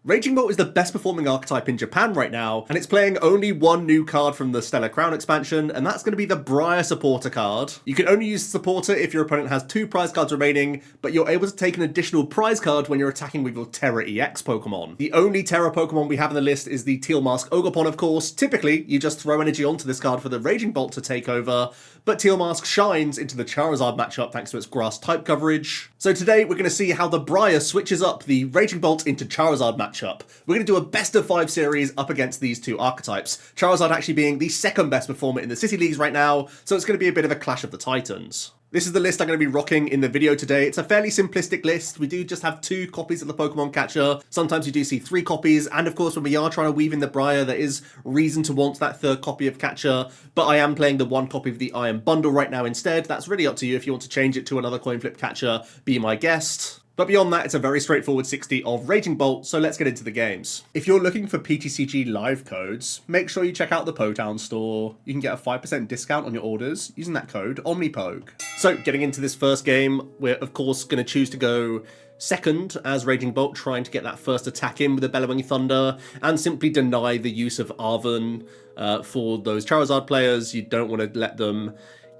Raging Bolt is the best performing archetype in Japan right now, and it's playing only one new card from the Stellar Crown expansion, and that's going to be the Briar supporter card. You can only use supporter if your opponent has 2 prize cards remaining, but you're able to take an additional prize card when you're attacking with your Terra EX Pokemon. The only Terra Pokemon we have on the list is the Teal Mask Ogerpon, of course. Typically, you just throw energy onto this card for the Raging Bolt to take over, but Teal Mask shines into the Charizard matchup thanks to its grass type coverage. So today we're going to see how the Briar switches up the Raging Bolt into Charizard matchup. We're going to do a best of 5 series up against these 2 archetypes, Charizard actually being the second best performer in the City Leagues right now, so it's going to be a bit of a clash of the titans. This is the list I'm going to be rocking in the video today. It's a fairly simplistic list. We do just have 2 copies of the Pokemon Catcher. Sometimes you do see 3 copies, and of course when we are trying to weave in the Briar, there is reason to want that 3rd copy of Catcher, but I am playing the 1 copy of the Iron Bundle right now instead. That's really up to you. If you want to change it to another coin flip Catcher, be my guest. But beyond that, it's a very straightforward 60 of Raging Bolt, so let's get into the games. If you're looking for PTCG live codes, make sure you check out the Potown store. You can get a 5% discount on your orders using that code, OmniPoke. So, getting into this first game, we're of course going to choose to go second as Raging Bolt, trying to get that first attack in with the Bellowing Thunder, and simply deny the use of Arven for those Charizard players. You don't want to let them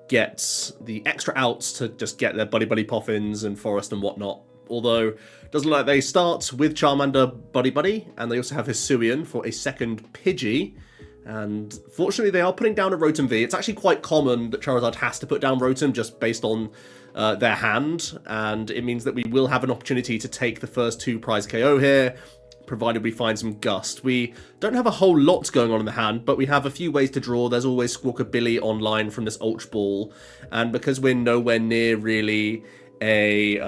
get the extra outs to just get their Buddy Poffins and Forest and whatnot. Although, it doesn't look like they start with Charmander Buddy, and they also have Hisuian for a second Pidgey. And fortunately, they are putting down a Rotom V. It's actually quite common that Charizard has to put down Rotom just based on their hand, and it means that we will have an opportunity to take the first 2 prize KO here, provided we find some Gust. We don't have a whole lot going on in the hand, but we have a few ways to draw. There's always Squawkabilly online from this Ultra Ball, and because we're nowhere near really a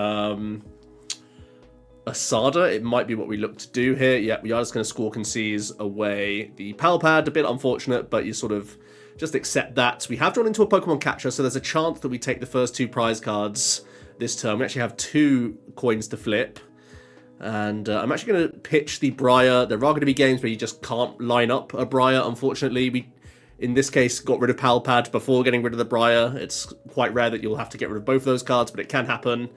Sada, it might be what we look to do here. Yeah, we are just going to Squawk and Seize away the Pal Pad. A bit unfortunate, but you sort of just accept that. We have drawn into a Pokemon Catcher, so there's a chance that we take the first 2 prize cards this turn. We actually have 2 coins to flip. And I'm actually going to pitch the Briar. There are going to be games where you just can't line up a Briar, unfortunately. We, in this case, got rid of Pal Pad before getting rid of the Briar. It's quite rare that you'll have to get rid of both of those cards, but it can happen.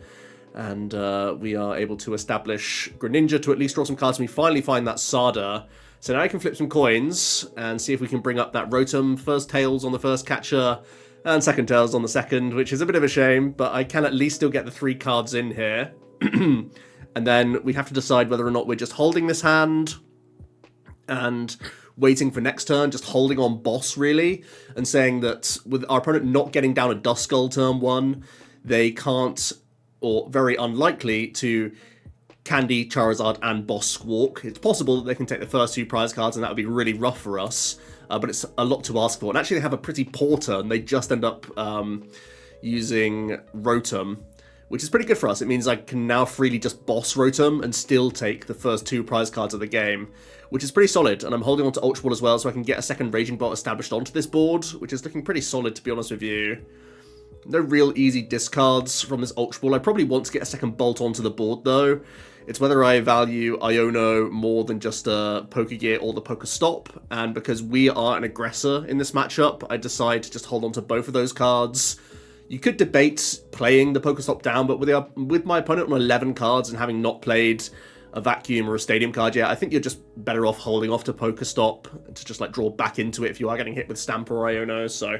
And we are able to establish Greninja to at least draw some cards, and we finally find that Sada. So now I can flip some coins and see if we can bring up that Rotom. First Tails on the first Catcher, and second Tails on the second, which is a bit of a shame, but I can at least still get the 3 cards in here. And then we have to decide whether or not we're just holding this hand and waiting for next turn, just holding on Boss, really, and saying that with our opponent not getting down a Duskull turn 1, they can't, or very unlikely, to Candy, Charizard, and Boss Squawk. It's possible that they can take the first 2 prize cards, and that would be really rough for us, but it's a lot to ask for. And actually, they have a pretty poor turn. They just end up using Rotom, which is pretty good for us. It means I can now freely just Boss Rotom and still take the first 2 prize cards of the game, which is pretty solid. And I'm holding on to Ultra Ball as well, so I can get a second Raging Bolt established onto this board, which is looking pretty solid, to be honest with you. No real easy discards from this Ultra Ball. I probably want to get a second Bolt onto the board, though. It's whether I value Iono more than just a Pokégear or the PokéStop, and because we are an aggressor in this matchup, I decide to just hold on to both of those cards. You could debate playing the PokéStop down, but with my opponent on 11 cards and having not played a Vacuum or a Stadium card yet, I think you're just better off holding off to PokéStop to just like draw back into it if you are getting hit with Stamp or Iono, so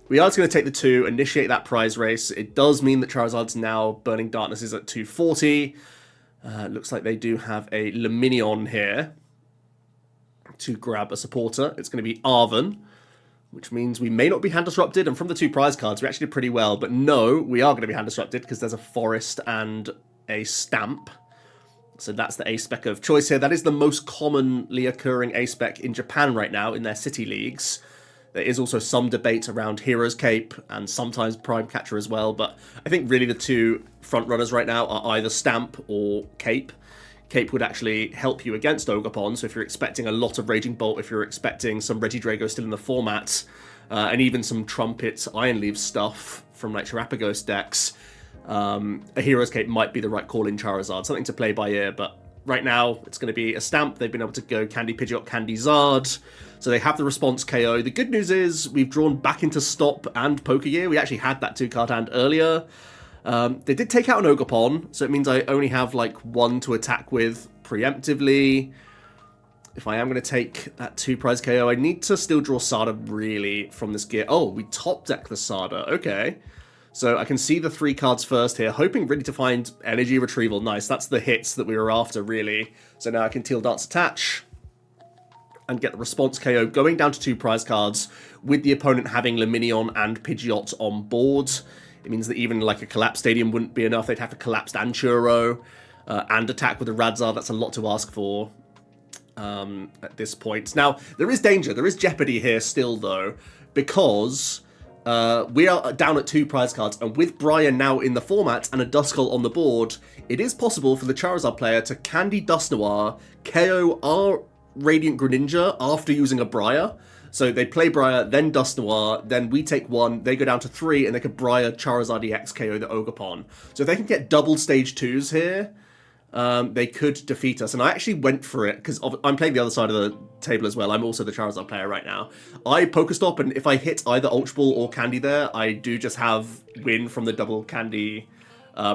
we are just going to take the 2, initiate that prize race. It does mean that Charizard's now Burning Darkness is at 240. Looks like they do have a Luminion here to grab a supporter. It's going to be Arven, which means we may not be hand disrupted. And from the 2 prize cards, we actually did pretty well. But no, we are going to be hand disrupted because there's a Forest and a Stamp. So that's the A-Spec of choice here. That is the most commonly occurring A-Spec in Japan right now in their City Leagues. There is also some debate around Hero's Cape and sometimes Prime Catcher as well, but I think really the 2 front runners right now are either Stamp or Cape. Cape would actually help you against Ogerpon, so if you're expecting a lot of Raging Bolt, if you're expecting some Regidrago still in the format, and even some Trumpet Iron Leaf stuff from like Terrapagos decks, a Hero's Cape might be the right call in Charizard. Something to play by ear, but right now it's going to be a Stamp. They've been able to go Candy Pidgeot, Candy Zard, so they have the response KO. The good news is we've drawn back into Stop and Pokégear. We actually had that 2-card hand earlier. They did take out an Ogerpon, so it means I only have like one to attack with preemptively. If I am going to take that 2 prize KO, I need to still draw Sada really from this gear. Oh, we top deck the Sada. Okay. So I can see the 3 cards first here, hoping really to find Energy Retrieval. Nice, that's the hits that we were after, really. So now I can Teal Dance Attach and get the response KO going down to 2 prize cards with the opponent having Luminion and Pidgeot on board. It means that even like a Collapse Stadium wouldn't be enough. They'd have to Collapse and Churro and attack with a Radzar. That's a lot to ask for at this point. Now, there is danger. There is jeopardy here still, though, because we are down at 2 prize cards, and with Briar now in the format and a Duskull on the board, it is possible for the Charizard player to Candy Dusknoir, KO our Radiant Greninja after using a Briar. So they play Briar, then Dusknoir, then we take 1, they go down to 3, and they could Briar, Charizard EX, KO the Ogerpon. So if they can get double stage 2s here, they could defeat us. And I actually went for it, because I'm playing the other side of the table as well. I'm also the Charizard player right now. I PokéStop, and if I hit either Ultra Ball or Candy there, I do just have win from the double Candy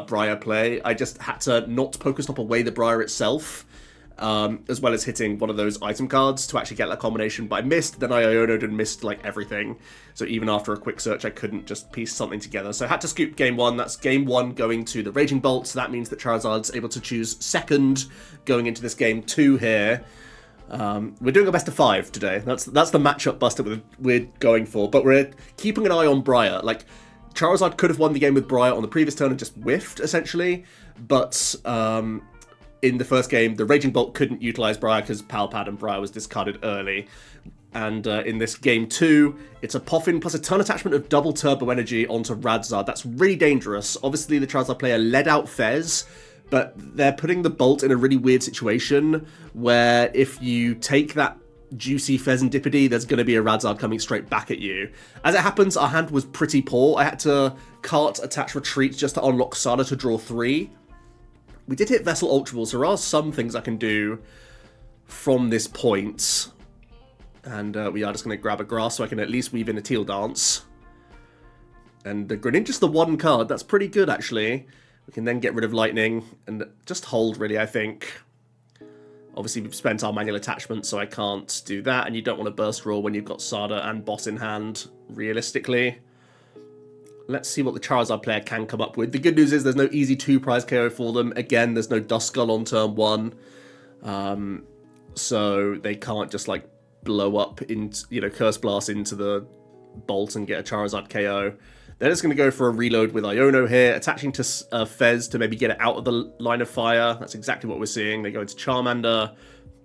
Briar play. I just had to not PokéStop away the Briar itself, as well as hitting one of those item cards to actually get that combination, but I missed, then I Iono'd and missed like everything, so even after a quick search I couldn't just piece something together, so I had to scoop game 1. That's game 1 going to the Raging Bolt, so that means that Charizard's able to choose second going into this game 2 here. We're doing a best of 5 today, that's the matchup buster we're going for, but we're keeping an eye on Briar. Like, Charizard could have won the game with Briar on the previous turn and just whiffed, essentially, but in the first game, the Raging Bolt couldn't utilize Briar because Pal Pad and Briar was discarded early. And in this game 2, it's a Poffin plus a turn attachment of double Turbo Energy onto Radzar. That's really dangerous. Obviously, the Charizard player led out Fez, but they're putting the Bolt in a really weird situation where if you take that juicy Fezandipiti, there's going to be a Radzard coming straight back at you. As it happens, our hand was pretty poor. I had to cart, attach, retreat just to unlock Sada to draw 3. We did hit Vessel Ultra Ball, so there are some things I can do from this point. And we are just going to grab a Grass so I can at least weave in a Teal Dance. And the Greninja's the 1 card. That's pretty good, actually. We can then get rid of Lightning and just hold, really, I think. Obviously, we've spent our manual attachment, so I can't do that. And you don't want to Burst Roar when you've got Sada and Boss in hand, realistically. Let's see what the Charizard player can come up with. The good news is there's no easy 2 prize KO for them. Again, there's no Duskull on turn 1. So they can't just like blow up into, Curse Blast into the Bolt and get a Charizard KO. They're just going to go for a reload with Iono here, attaching to Fez to maybe get it out of the line of fire. That's exactly what we're seeing. They go into Charmander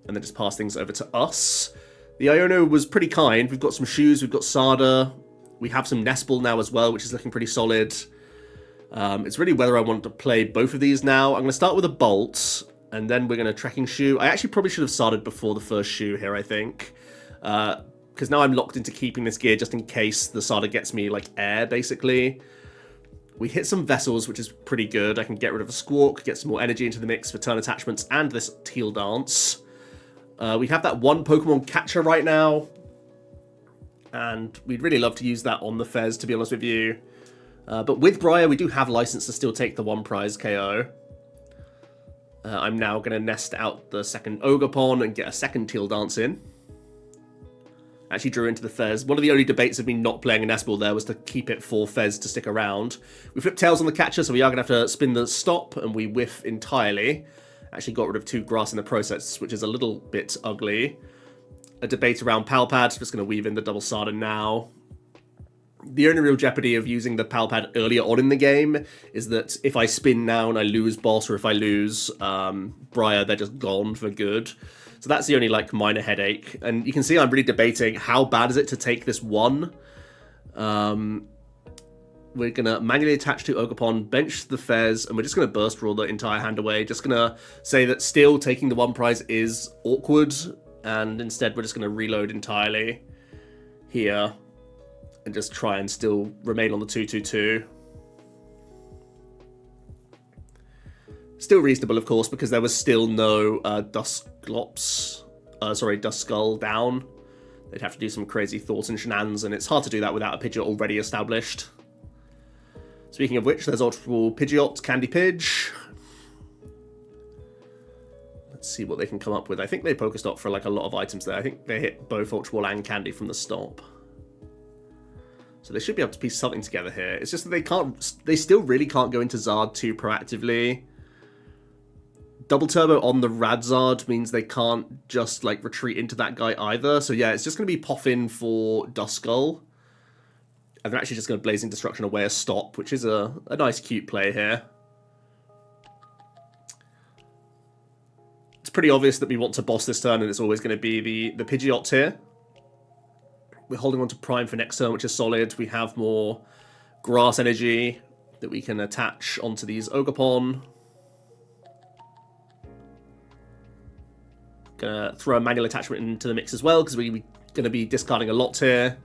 and then just pass things over to us. The Iono was pretty kind. We've got some shoes, we've got Sada. We have some Nest Ball now as well, which is looking pretty solid. It's really whether I want to play both of these now. I'm going to start with a Bolt, and then we're going to Trekking Shoe. I actually probably should have started before the first Shoe here, I think. Because now I'm locked into keeping this gear just in case the Sada gets me, like, air, basically. We hit some Vessels, which is pretty good. I can get rid of a Squawk, get some more energy into the mix for turn attachments, and this Teal Dance. We have that 1 Pokemon Catcher right now. And we'd really love to use that on the Fez, to be honest with you. But with Briar, we do have license to still take the 1 prize KO. I'm now going to nest out the second Ogerpon and get a second Teal Dance in. Actually drew into the Fez. One of the only debates of me not playing a Nest Ball there was to keep it for Fez to stick around. We flipped Tails on the Catcher, so we are going to have to spin the stop, and we whiff entirely. Actually got rid of 2 grass in the process, which is a little bit ugly. A debate around Pal Pad, just going to weave in the double Sada now. The only real jeopardy of using the Pal Pad earlier on in the game is that if I spin now and I lose Boss, or if I lose Briar, they're just gone for good. So that's the only like minor headache. And you can see I'm really debating how bad is it to take this 1. We're going to manually attach to Ogerpon, bench the Fez, and we're just going to Burst Roll the entire hand away. Just going to say that still taking the 1 prize is awkward. And instead we're just going to reload entirely here and just try and still remain on the 2/2/2. Still reasonable, of course, because there was still no Duskull down. They'd have to do some crazy thoughts and shenanigans, and it's hard to do that without a Pidgeot already established. Speaking of which, there's Ultra Ball Pidgeot, Candy Pidge. Let's see what they can come up with. I think they PokéStop for like a lot of items there. I think they hit both Ultra Ball and Candy from the stop. So they should be able to piece something together here. It's just that they still really can't go into Zard too proactively. Double Turbo on the Radzard means they can't just like retreat into that guy either. So yeah, it's just going to be Poffin for Duskull. And they're actually just going to Blazing Destruction away a stop, which is a nice cute play here. It's pretty obvious that we want to boss this turn, and it's always going to be the Pidgeot here. We're holding on to Prime for next turn, which is solid. We have more grass energy that we can attach onto these Ogerpon. Gonna throw a manual attachment into the mix as well, because we're going to be discarding a lot here.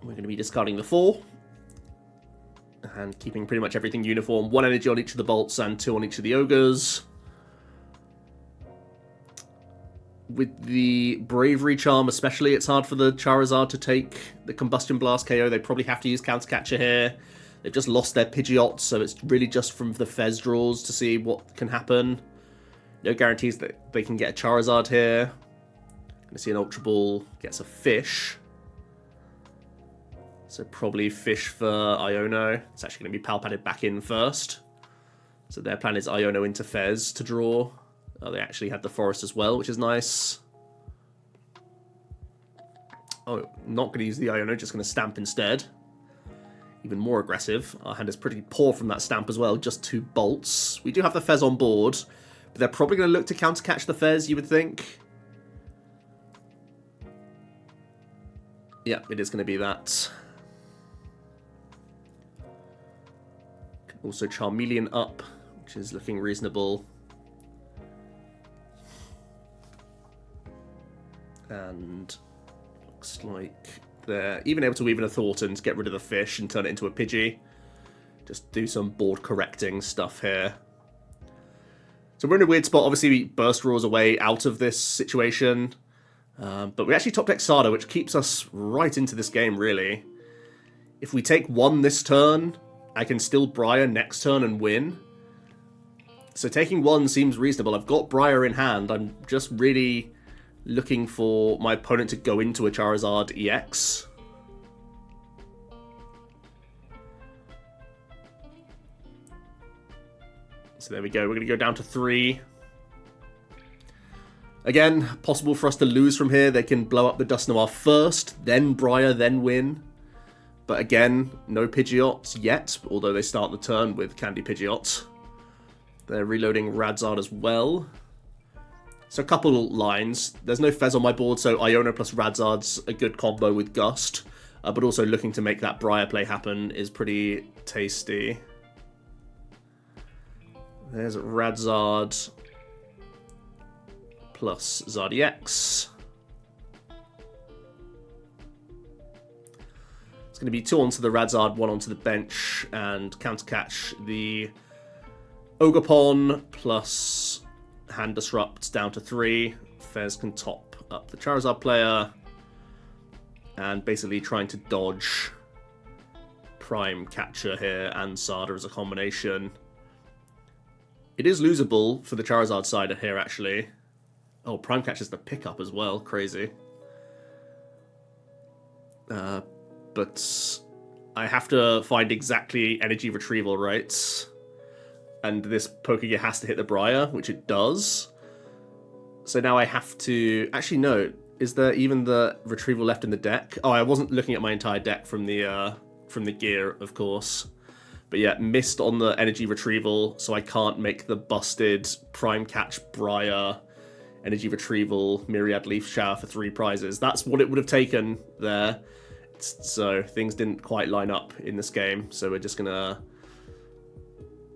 We're going to be discarding the 4. And keeping pretty much everything uniform. 1 energy on each of the bolts and 2 on each of the ogres. With the Bravery Charm especially, it's hard for the Charizard to take the Combustion Blast KO. They probably have to use Counter Catcher here. They've just lost their Pidgeot, so it's really just from the Fez draws to see what can happen. No guarantees that they can get a Charizard here. Gonna see an Ultra Ball gets a Fish. So probably Fish for Iono. It's actually going to be Pal Padded back in first. So their plan is Iono into Fez to draw. Oh, they actually had the Forest as well, which is nice. Oh, not going to use the Iono, just going to Stamp instead. Even more aggressive. Our hand is pretty poor from that Stamp as well, just 2 bolts. We do have the Fez on board, but they're probably going to look to counter catch the Fez, you would think. Yeah, it is going to be that. Also Charmeleon up, which is looking reasonable. And looks like they're even able to weave in a Thornton to get rid of the Fish and turn it into a Pidgey. Just do some board correcting stuff here. So we're in a weird spot. Obviously, we burst draws away out of this situation. But we actually top deck Sada, which keeps us right into this game, really. If we take 1 this turn, I can still Briar next turn and win. So taking 1 seems reasonable. I've got Briar in hand. I'm just really looking for my opponent to go into a Charizard EX. So there we go. We're going to go down to 3. Again, possible for us to lose from here. They can blow up the Dusknoir first, then Briar, then win. But again, no Pidgeot yet, although they start the turn with Candy Pidgeot. They're reloading Radzard as well. So a couple lines. There's no Fez on my board, so Iono plus Radzard's a good combo with Gust. But also looking to make that Briar play happen is pretty tasty. There's Radzard plus Zardex. It's going to be 2 onto the Radzard, 1 onto the bench, and counter catch the Ogerpon plus Hand Disrupt down to 3. Fez can top up the Charizard player, and basically trying to dodge Prime Catcher here and Sada as a combination. It is losable for the Charizard side here, actually. Oh, Prime Catcher's the pickup as well. Crazy. But I have to find exactly Energy Retrieval, right? And this Pokégear has to hit the Briar, which it does. So now I have to... Actually, no. Is there even the Retrieval left in the deck? Oh, I wasn't looking at my entire deck from the gear, of course. But yeah, missed on the Energy Retrieval, so I can't make the busted Prime Catch Briar Energy Retrieval Myriad Leaf Shower for 3 prizes. That's what it would have taken there. So things didn't quite line up in this game. So we're just going to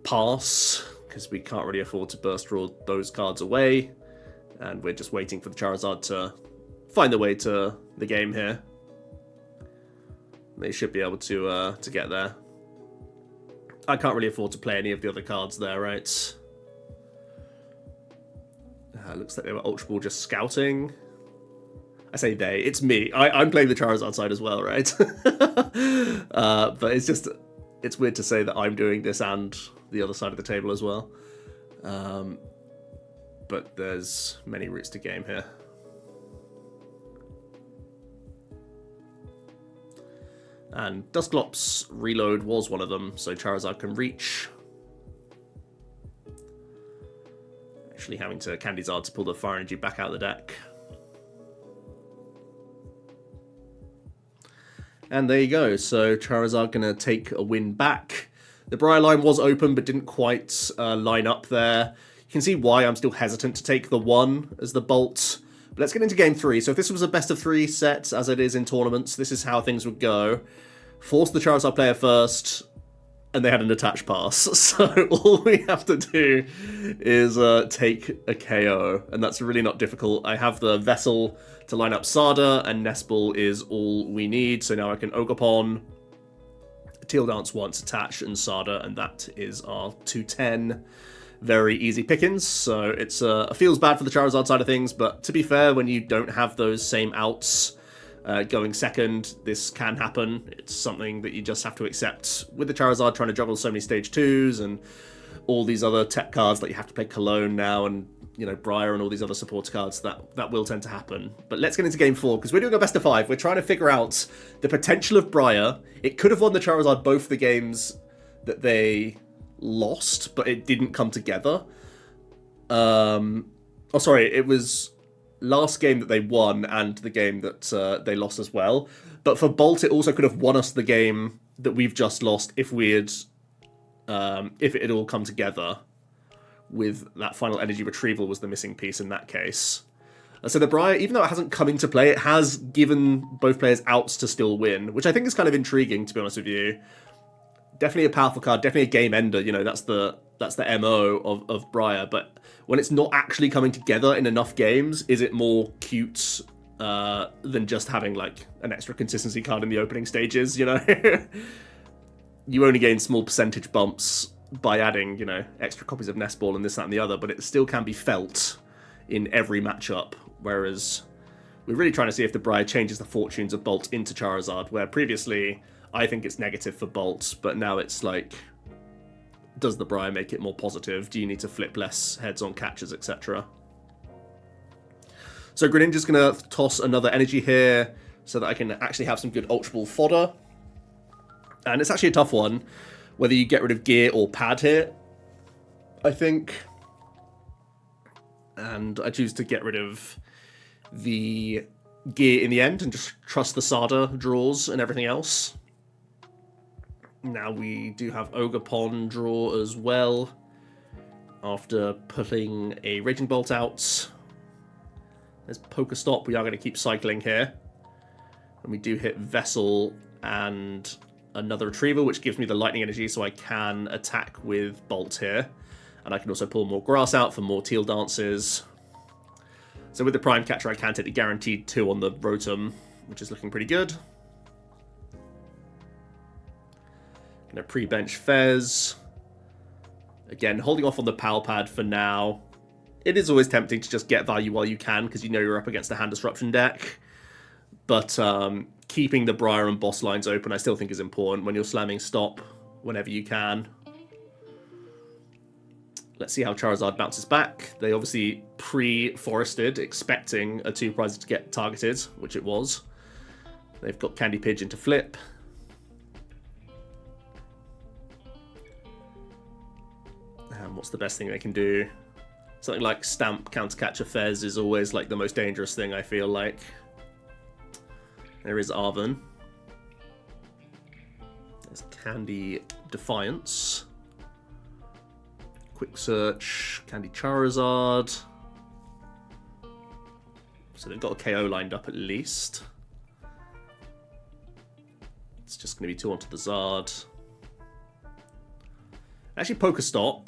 pass, because we can't really afford to burst draw those cards away. And we're just waiting for the Charizard to find their way to the game here. They should be able to get there. I can't really afford to play any of the other cards there, right? Looks like they were Ultra Ball just scouting. I say they, it's me. I'm playing the Charizard side as well, right? But it's weird to say that I'm doing this and the other side of the table as well. But there's many routes to game here. And Dusclops reload was one of them, so Charizard can reach. Actually having to Candyzard to pull the Fire Energy back out of the deck. And there you go, so Charizard gonna take a win back. The Briar line was open but didn't quite line up there. You can see why I'm still hesitant to take the 1 as the Bolt. But let's get into game 3. So if this was a best of 3 set, as it is in tournaments, this is how things would go. Force the Charizard player first, and they had an attach pass. So all we have to do is take a KO, and that's really not difficult. I have the Vessel to line up Sada, and Nest Ball is all we need. So now I can Ogerpon, Teal Dance once, attach, and Sada, and that is our 210. Very easy pickings, so it feels bad for the Charizard side of things, but to be fair, when you don't have those same outs going second, this can happen. It's something that you just have to accept with the Charizard trying to juggle so many stage 2s and all these other tech cards that you have to play Cologne now, and you know, Briar and all these other supporter cards. That will tend to happen. But let's get into game 4, because we're doing a best of 5. We're trying to figure out the potential of Briar. It could have won the Charizard both the games that they lost, but it didn't come together. It was last game that they won and the game that they lost as well. But for Bolt, it also could have won us the game that we've just lost if it had all come together. With that final energy retrieval was the missing piece in that case. So the Briar, even though it hasn't come into play, it has given both players outs to still win, which I think is kind of intriguing, to be honest with you. Definitely a powerful card, definitely a game ender, you know, that's the MO of Briar, but when it's not actually coming together in enough games, is it more cute than just having, like, an extra consistency card in the opening stages, you know? You only gain small percentage bumps by adding, you know, extra copies of Nest Ball and this, that, and the other, but it still can be felt in every matchup, whereas we're really trying to see if the Briar changes the fortunes of Bolt into Charizard, where previously I think it's negative for Bolt, but now it's like, does the Briar make it more positive? Do you need to flip less heads on catches, etc.? So Greninja's going to toss another energy here so that I can actually have some good Ultra Ball fodder. And it's actually a tough one, whether you get rid of Gear or Pad here, I think. And I choose to get rid of the Gear in the end and just trust the Sada draws and everything else. Now we do have Ogerpon draw as well, after putting a Raging Bolt out. There's PokéStop, we are going to keep cycling here. And we do hit Vessel and another Retrieval, which gives me the Lightning Energy, so I can attack with Bolt here. And I can also pull more Grass out for more Teal Dances. So with the Prime Catcher, I can take the guaranteed 2 on the Rotom, which is looking pretty good. Gonna pre-bench Fez. Again, holding off on the Pal Pad for now. It is always tempting to just get value while you can, because you know you're up against a hand disruption deck. But keeping the Briar and boss lines open I still think is important when you're slamming stop whenever you can. Let's see how Charizard bounces back. They obviously pre-forested, expecting a 2-prize to get targeted, which it was. They've got Candy Pigeon to flip. And what's the best thing they can do? Something like Stamp Counter Catcher Fez is always like the most dangerous thing, I feel like. There is Arven. There's Candy Defiance. Quick Search, Candy Charizard. So they've got a KO lined up at least. It's just going to be 2 onto the Zard. Actually, PokéStop.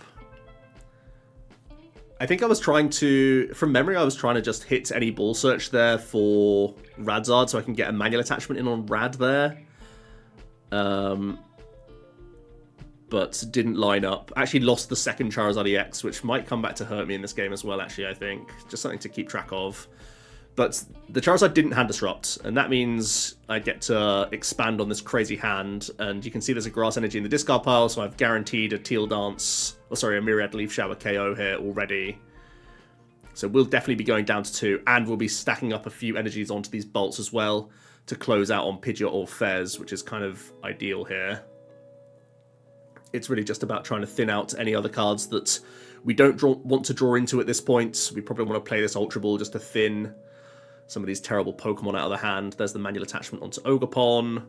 I think I was trying to, from memory, I was trying to just hit any ball search there for Radzard so I can get a manual attachment in on Rad there. But didn't line up. Actually lost the second Charizard EX, which might come back to hurt me in this game as well, actually, I think. Just something to keep track of. But the Charizard didn't hand disrupt, and that means I get to expand on this crazy hand, and you can see there's a Grass Energy in the discard pile, so I've guaranteed a Teal Dance, a Myriad Leaf Shower KO here already. So we'll definitely be going down to 2, and we'll be stacking up a few energies onto these bolts as well to close out on Pidgeot or Fez, which is kind of ideal here. It's really just about trying to thin out any other cards that we don't want to draw into at this point. We probably want to play this Ultra Ball just to thin some of these terrible Pokemon out of the hand. There's the manual attachment onto Ogerpon.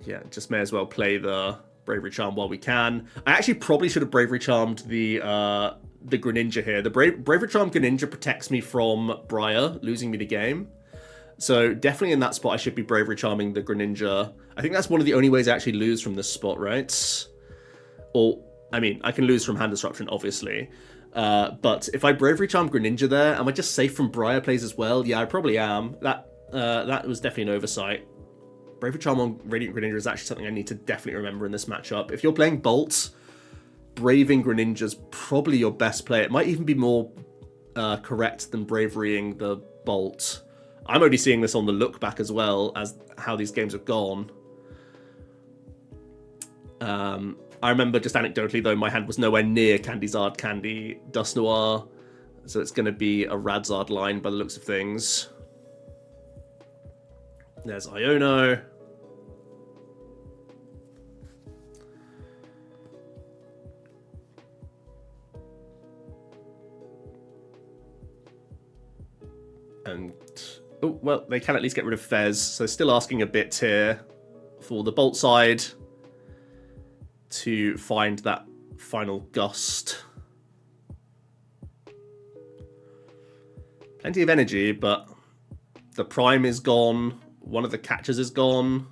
Yeah, just may as well play the Bravery Charm while we can. I actually probably should have Bravery Charmed the Greninja here. The Bravery Charm Greninja protects me from Briar losing me the game. So definitely in that spot I should be Bravery Charming the Greninja. I think that's one of the only ways I actually lose from this spot, right? Or, I mean, I can lose from hand disruption, obviously. But if I Bravery Charm Greninja there, am I just safe from Briar plays as well? Yeah, I probably am. That was definitely an oversight. Bravery Charm on Radiant Greninja is actually something I need to definitely remember in this matchup. If you're playing Bolt, Braving Greninja's probably your best play. It might even be more correct than Braverying the Bolt. I'm only seeing this on the look back as well as how these games have gone. I remember just anecdotally, though, my hand was nowhere near Candizard, Candy, Dusknoir. So it's going to be a Radzard line by the looks of things. There's Iono. And, oh, well, they can at least get rid of Fez. So still asking a bit here for the Bolt side to find that final gust. Plenty of energy, but the Prime is gone. One of the catchers is gone.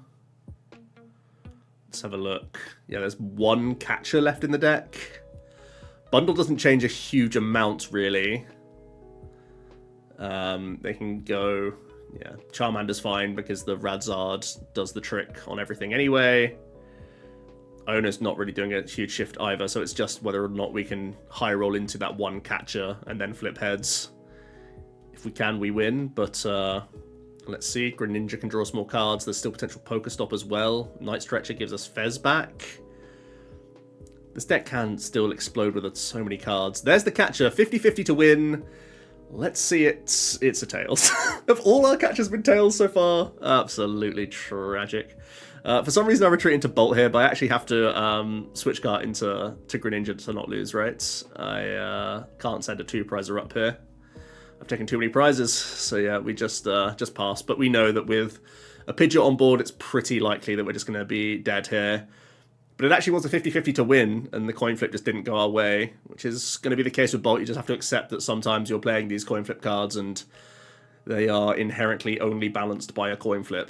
Let's have a look. Yeah, there's one catcher left in the deck. Bundle doesn't change a huge amount, really. They can go... Yeah, Charmander's fine because the Radzard does the trick on everything anyway. Iono's not really doing a huge shift either, so it's just whether or not we can high roll into that one catcher and then flip heads. If we can, we win, but let's see. Greninja can draw some more cards. There's still potential PokéStop as well. Night Stretcher gives us Fez back. This deck can still explode with so many cards. There's the catcher, 50-50 to win. Let's see it's a Tails. Have all our catchers been Tails so far? Absolutely tragic. For some reason I retreat into Bolt here, but I actually have to switch cart into Greninja to not lose, right? I can't send a 2-prizer up here. I've taken too many prizes, so yeah, we just pass. But we know that with a Pidgeot on board, it's pretty likely that we're just going to be dead here. But it actually was a 50-50 to win, and the coin flip just didn't go our way, which is going to be the case with Bolt. You just have to accept that sometimes you're playing these coin flip cards, and they are inherently only balanced by a coin flip.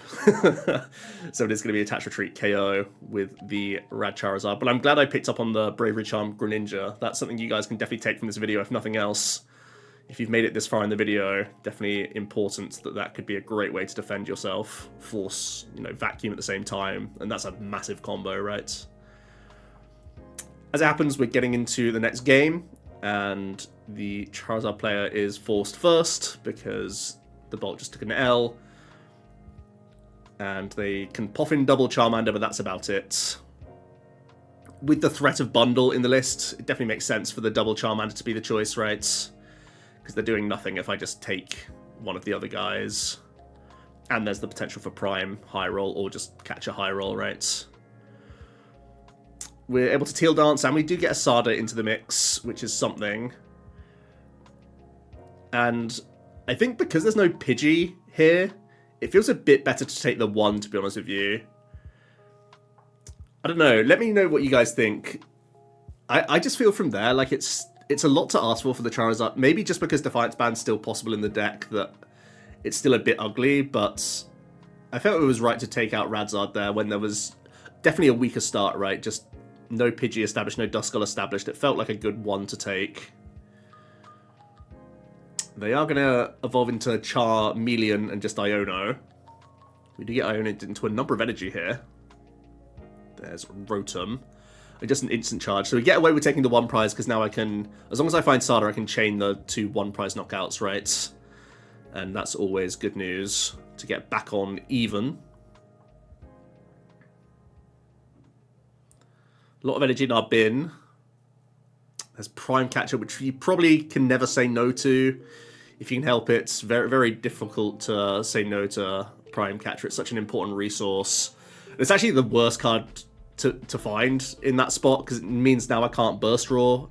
So it is going to be attach retreat KO with the Rad Charizard. But I'm glad I picked up on the Bravery Charm Greninja. That's something you guys can definitely take from this video, if nothing else. If you've made it this far in the video, definitely important that could be a great way to defend yourself. Force, vacuum at the same time. And that's a massive combo, right? As it happens, we're getting into the next game. And the Charizard player is forced first because the Bolt just took an L. And they can pop in double Charmander, but that's about it. With the threat of bundle in the list, it definitely makes sense for the double Charmander to be the choice, right? Because they're doing nothing if I just take one of the other guys. And there's the potential for Prime high roll or just catch a high roll, right? We're able to Teal Dance, and we do get a Sada into the mix, which is something. And I think because there's no Pidgey here, it feels a bit better to take the 1, to be honest with you. I don't know. Let me know what you guys think. I just feel from there like it's a lot to ask for the Charizard. Maybe just because Defiance Band's still possible in the deck that it's still a bit ugly, but I felt it was right to take out Radzard there when there was definitely a weaker start, right? Just no Pidgey established, no Duskull established. It felt like a good one to take. They are going to evolve into Charmeleon and just Iono. We do get Iono into a number of energy here. There's Rotom. Just an instant charge. So we get away with taking the 1 prize because now I can, as long as I find Sada, I can chain the 2 1-prize knockouts, right? And that's always good news to get back on even. A lot of energy in our bin. There's Prime Catcher, which you probably can never say no to. If you can help it, it's very, very difficult to say no to Prime Catcher. It's such an important resource. It's actually the worst card to find in that spot, because it means now I can't burst raw.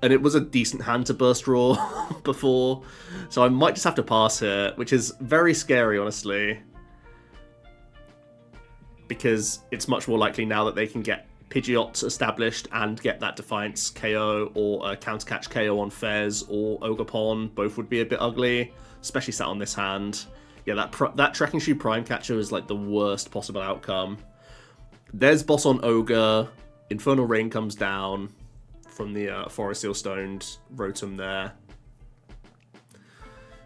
And it was a decent hand to burst raw before. So I might just have to pass here, which is very scary, honestly. Because it's much more likely now that they can get Pidgeot established and get that Defiance KO or a Counter Catch KO on Fez or Ogerpon. Both would be a bit ugly, especially sat on this hand. Yeah, that Trekking Shoe Prime Catcher is like the worst possible outcome. There's boss on Ogre. Infernal Rain comes down from the Forest Seal Stoned Rotom there.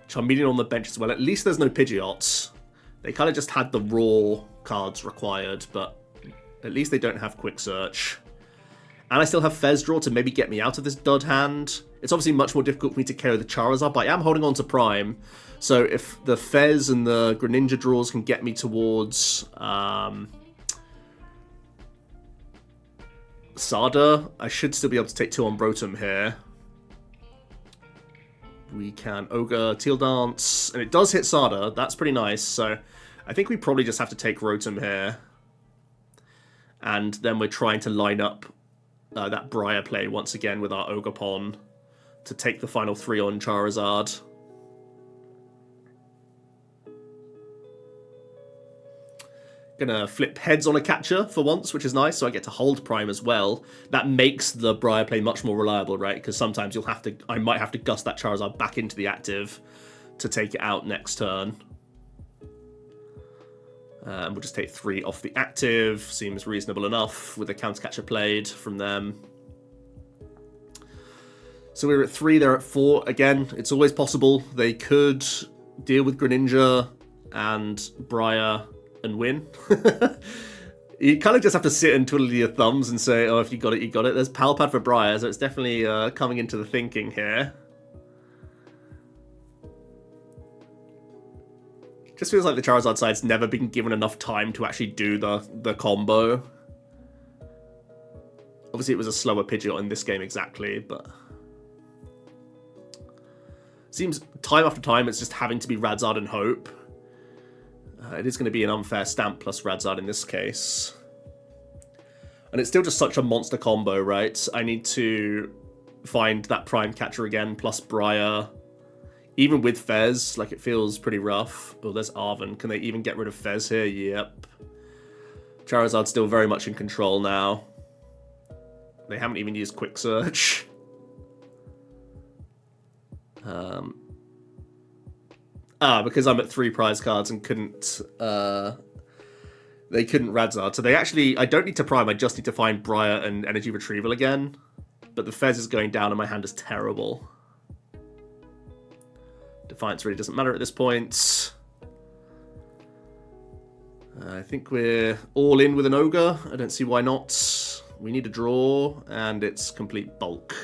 Charmeleon on the bench as well. At least there's no Pidgeots. They kind of just had the raw cards required, but at least they don't have Quick Search. And I still have Fez draw to maybe get me out of this dud hand. It's obviously much more difficult for me to carry the Charizard, but I am holding on to Prime. So if the Fez and the Greninja draws can get me towards Sada, I should still be able to take 2 on Rotom here. We can Ogre, Teal Dance, and it does hit Sada. That's pretty nice. So I think we probably just have to take Rotom here. And then we're trying to line up that Briar play once again with our Ogerpon to take the final 3 on Charizard. Gonna flip heads on a catcher for once, which is nice, so I get to hold Prime as well. That makes the Briar play much more reliable, right? Because sometimes I might have to gust that Charizard back into the active to take it out next turn. We'll just take 3 off the active. Seems reasonable enough with the Counter Catcher played from them. So we're at 3, they're at 4. Again, it's always possible they could deal with Greninja and Briar and win. You kind of just have to sit and twiddle your thumbs and say, oh, if you got it, you got it. There's Pal Pad for Briar, so it's definitely coming into the thinking here. Just feels like the Charizard side's never been given enough time to actually do the combo. Obviously, it was a slower Pidgeot in this game exactly, but seems time after time it's just having to be Radzard and Hope. It is going to be an unfair stamp plus Radzard in this case. And it's still just such a monster combo, right? I need to find that Prime Catcher again plus Briar. Even with Fez, like, it feels pretty rough. Oh, there's Arven. Can they even get rid of Fez here? Yep. Charizard's still very much in control now. They haven't even used Quick Search. Because I'm at 3 prize cards and couldn't... they couldn't Radzard. So they actually... I don't need to Prime, I just need to find Briar and Energy Retrieval again. But the Fez is going down and my hand is terrible. Defiance really doesn't matter at this point. I think we're all in with an Ogre. I don't see why not. We need a draw, and it's complete bulk.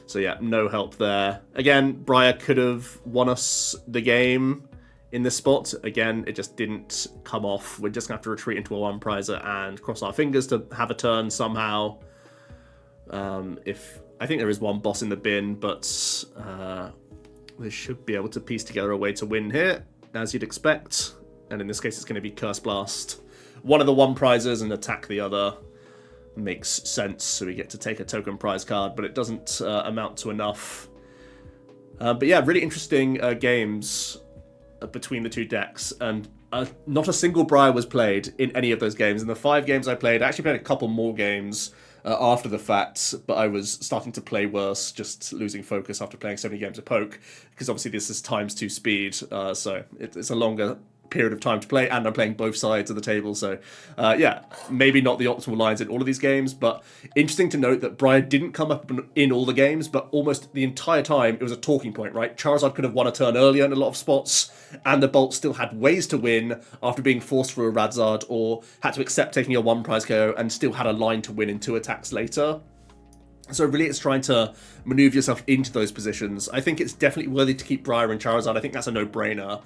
So yeah, no help there. Again, Briar could have won us the game in this spot. Again, it just didn't come off. We're just going to have to retreat into a 1-prizer and cross our fingers to have a turn somehow. I think there is one boss in the bin, but... they should be able to piece together a way to win here, as you'd expect. And in this case, it's going to be Curse Blast. One of the 1-prizes and attack the other. Makes sense, so we get to take a token prize card, but it doesn't amount to enough. But yeah, really interesting games between the 2 decks. And not a single Briar was played in any of those games. In the 5 games I played, I actually played a couple more games after the fact, but I was starting to play worse, just losing focus after playing so many games of Poke, because obviously this is ×2 speed, so it's a longer period of time to play, and I'm playing both sides of the table, so yeah, maybe not the optimal lines in all of these games, but interesting to note that Briar didn't come up in all the games, but almost the entire time it was a talking point, right? Charizard could have won a turn earlier in a lot of spots, and the Bolt still had ways to win after being forced through a Radzard, or had to accept taking a 1-prize KO and still had a line to win in 2 attacks later. So really it's trying to maneuver yourself into those positions. I think it's definitely worthy to keep Briar and Charizard. I think that's a no-brainer,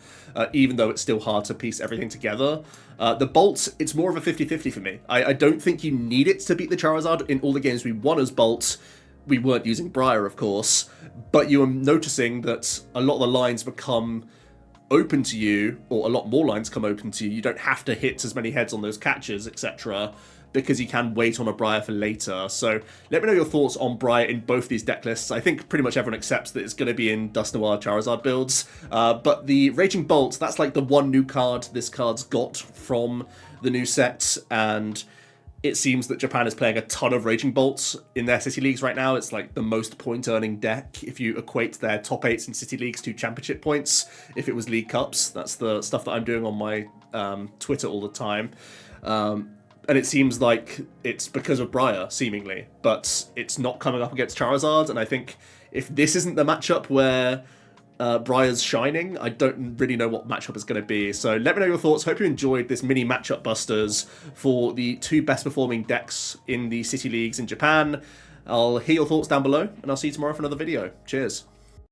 even though it's still hard to piece everything together. The Bolt, it's more of a 50-50 for me. I don't think you need it to beat the Charizard. In all the games we won as Bolt, we weren't using Briar, of course, but you are noticing that a lot of the lines become open to you, or a lot more lines come open to you. You don't have to hit as many heads on those catches, etc., because you can wait on a Briar for later. So let me know your thoughts on Briar in both these deck lists. I think pretty much everyone accepts that it's going to be in Dust Noir Charizard builds, but the Raging Bolt, that's like the one new card this card's got from the new set, and it seems that Japan is playing a ton of Raging Bolts in their City Leagues right now. It's like the most point-earning deck if you equate their top 8s in City Leagues to Championship points. If it was League Cups, that's the stuff that I'm doing on my Twitter all the time. And it seems like it's because of Briar, seemingly, but it's not coming up against Charizard, and I think if this isn't the matchup where Briar's shining, I don't really know what matchup it's going to be. So let me know your thoughts. Hope you enjoyed this mini matchup busters for the 2 best performing decks in the City Leagues in Japan. I'll hear your thoughts down below, and I'll see you tomorrow for another video. Cheers.